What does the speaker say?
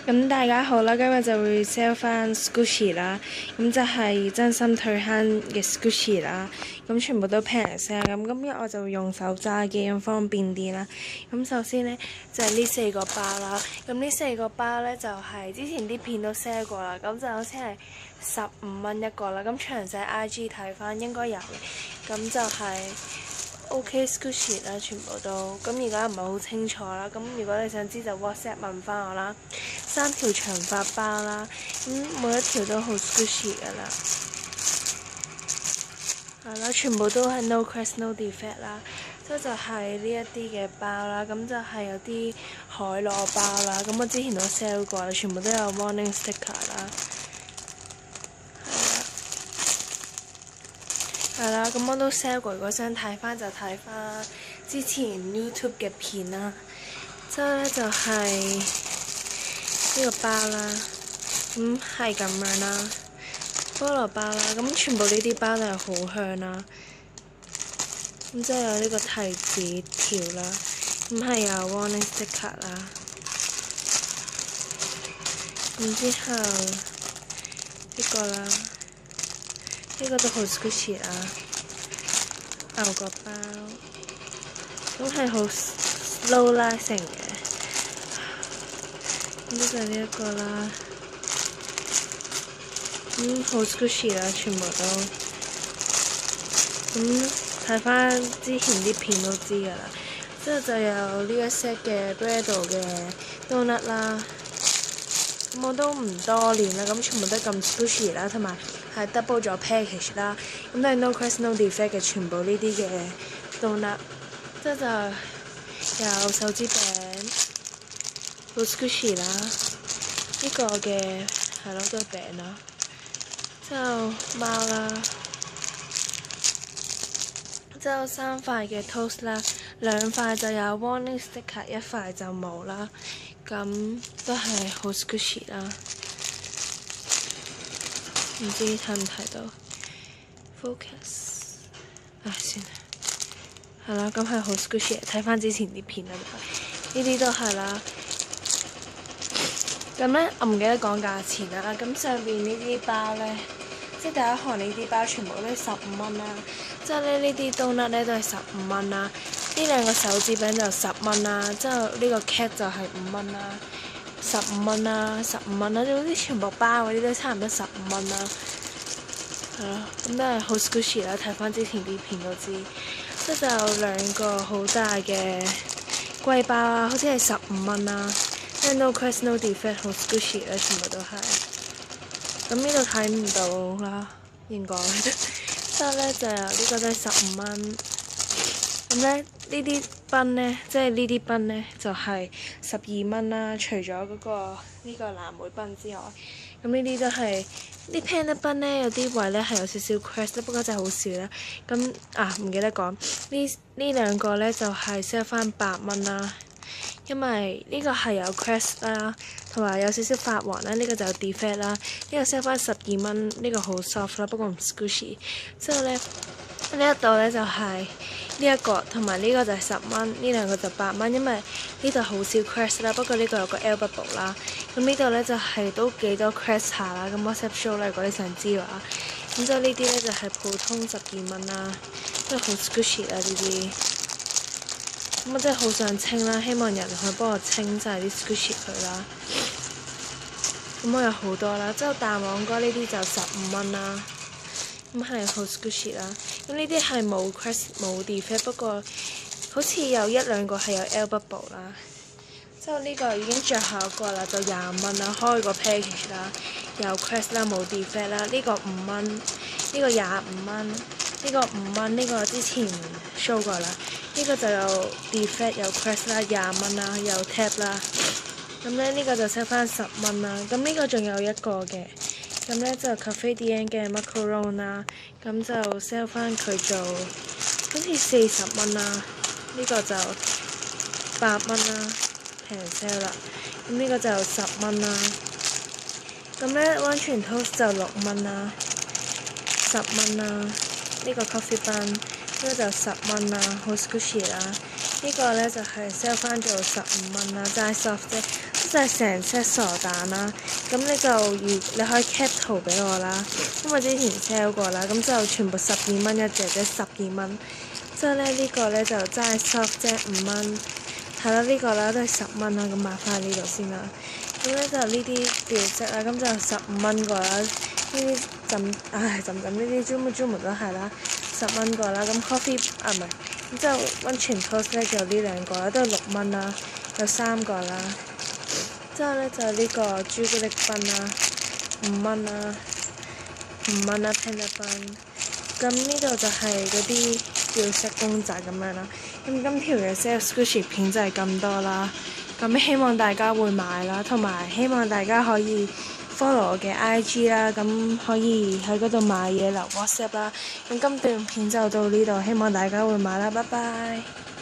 咁大家好啦，今日就會 sell 翻 Scoochie 啦，咁就係真心退坑嘅 Scoochie 啦，咁全部都平 sell 咁，今日我就會用手揸嘅，咁方便啲啦。咁首先呢，就係呢4個包啦，咁呢4個包呢，就係之前啲片都 sell 過啦，咁就好似係15蚊一個啦，咁詳細 IG 睇翻應該有嘅，咁就係。OK Scoochie 啦，全部都咁而家唔係好清楚啦。咁如果你想知就 WhatsApp 問翻我啦。3條長髮包啦，咁每一條都好 Scoochie 噶啦，係啦，全部都係 no crest no defect 啦。之後就係呢一啲嘅包啦，咁就係有啲海螺包啦。咁我之前都 sell 過啦，全部都有 warning sticker 啦。係啦，咁我都 sell 過，如果想睇翻就睇翻之前 YouTube 嘅片啦。之後咧就係呢個包啦，咁係咁樣啦，菠蘿包啦，咁全部呢啲包都係好香啦。咁即係有呢個提子條啦，咁係有 warning sticker 啦。然之後呢個啦。呢個都好 Scoochie 啦，牛角包，咁係好 slow lasting 嘅，咁就係呢一個啦，好 Scoochie 啦，全部都，咁睇翻之前啲片都知㗎啦，之後就有呢一 set 嘅 Breado 嘅 donut 啦，咁我都唔多練啦，咁全部都咁 Scoochie 啦，同埋。係 double 咗 package 啦，咁都係 no crest no defect 嘅，全部呢啲嘅 donut，之後就有手指餅，好 Scoochie 啦，呢個嘅係咯都係餅啦，之後貓啦，之後3塊嘅 toast 啦，2塊就有 warning sticker， 1塊就冇啦，咁都係好 Scoochie 啦。唔知睇唔睇到 focus？ 算啦，係啦，咁係好 Scoochie， 睇翻之前啲片啦，呢啲都係啦。咁咧，我唔記得講價錢啦。咁上邊呢啲包咧，即係第一行呢啲包全部都係15蚊啦。之後咧呢啲 donut 咧都係15蚊啦。呢2個手指餅就10蚊啦。之後呢個 cat 就係5蚊啦。15蚊啦，15蚊啦，總之全部包嗰啲都差唔多15蚊啦，係咯，咁都係好 Scoochie 啦，睇翻之前啲片都知。即係就有2個好大嘅龜包啦，好似係15蚊啦，即係 no crest no defect 好 Scoochie 啦，全部都係。咁呢度睇唔到啦，應該。之後咧就有呢個都係15蚊。咁咧呢啲賓呢，即係呢啲賓呢，就係12蚊啦。除咗嗰個呢個藍莓賓之外，咁呢啲都係啲 panda 賓呢，有啲位呢係有少少 crest，不過真係好少啦。咁唔記得講呢2個呢，就係 sell 翻8蚊啦，因為呢個係有 crest 啦，同埋有少少發黃啦。呢個就有 defect 啦。呢個 sell 翻12蚊，呢個好 soft 啦，不過唔 Scoochie。之後呢，呢一度呢，就係。呢一個同埋呢個就係10蚊，呢2個就8蚊，因為呢度好少 crest 啦，不過呢個有個 air bubble 啦。咁呢度呢就係都幾多 crest 下啦，咁 WhatsApp show 啦，如果你想知嘅話。咁之後呢啲呢就係普通12蚊啦，都好 Scoochie 啦呢啲。咁我真係好想清啦，希望有人可以幫我清晒啲 Scoochie 佢啦。咁我有好多啦，之後大黃瓜呢啲就15蚊啦。咁係好 Scoochie 啦，咁呢啲係冇 crest 冇 defect， 不過好似有1-2個係有 air bubble 啦。之後呢個已經最後一個啦，就20蚊啦，開個 package 啦，有 crest 啦，冇 defect 啦。呢個5蚊，呢個25蚊，呢個5蚊，呢個之前 show 過啦。呢個就有 defect 有 crest 啦，20蚊啦，有 tap 啦。咁咧呢個就 sell 翻10蚊啦。咁呢個仲有一個嘅。咁咧就 Cafe Dien 嘅 macaron 啦，咁就 sell 翻佢做好似40蚊啦，呢個就8蚊啦，平 sell 啦。咁呢個就10蚊啦。咁咧溫泉 toast 就6蚊啦，10蚊啦。呢個 coffee bun 呢個就10蚊啦，好 Scoochie 啦。呢個咧就係 sell 翻做15蚊啦，齋 soft 啫。就係成 set 傻蛋啦。咁你可以 cap 圖俾我啦，因為之前 sell 過啦，咁就全部12蚊一隻，即係12蚊。之後咧呢個咧就真係 soft 啫，5蚊。係啦，呢個啦都係10蚊啦，咁買翻呢度先啦。咁咧就呢啲吊飾啦，咁就15蚊個啦。呢啲浸呢啲 Zoom 都係啦，10蚊個啦。咁 coffee 唔係，咁之後溫泉 toast 咧就呢兩個啦，都係6蚊啦，有3個啦。之後咧就呢個朱古力賓啦，5蚊啦，Panda 賓。咁呢度就係嗰啲吊飾公仔咁樣啦。咁今條嘅 sales Gucci 片就係咁多啦。咁希望大家會買啦，同埋希望大家可以 follow 我嘅 IG 啦，咁可以喺嗰度買嘢留 WhatsApp 啦。咁今段片就到呢度，希望大家會買啦，拜拜。